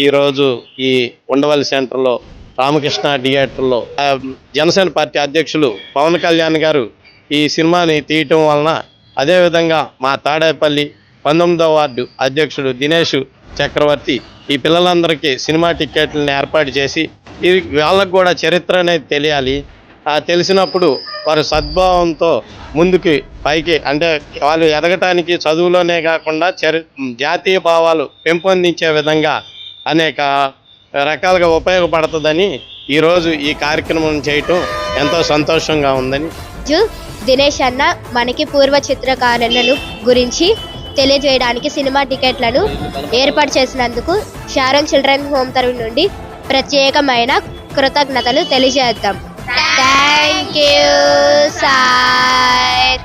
ఈరోజు ఈ ఉండవల్లి సెంటర్లో రామకృష్ణ థియేటర్లో జనసేన పార్టీ అధ్యక్షులు పవన్ కళ్యాణ్ గారు ఈ సినిమాని తీయటం వలన, అదేవిధంగా మా తాడేపల్లి 19వ వార్డు అధ్యక్షుడు దినేష్ చక్రవర్తి ఈ పిల్లలందరికీ సినిమా టికెట్లను ఏర్పాటు చేసి వాళ్ళకు కూడా చరిత్ర అనేది తెలియాలి. తెలిసినప్పుడు వారు సద్భావంతో ముందుకి పైకి, అంటే వాళ్ళు ఎదగటానికి చదువులోనే కాకుండా జాతీయ భావాలు పెంపొందించే విధంగా అనేక రకాలుగా ఉపయోగపడుతుందని ఈరోజు ఈ కార్యక్రమం చేయటం ఎంతో సంతోషంగా ఉందని. దినేష్ అన్న మనకి పూర్వ చిత్రకారులను గురించి తెలియజేయడానికి సినిమా టికెట్లను ఏర్పాటు చేసినందుకు షారోన్ చిల్డ్రన్ హోమ్ తరఫు నుండి ప్రత్యేకమైన కృతజ్ఞతలు తెలియజేద్దాం. Thank you sir.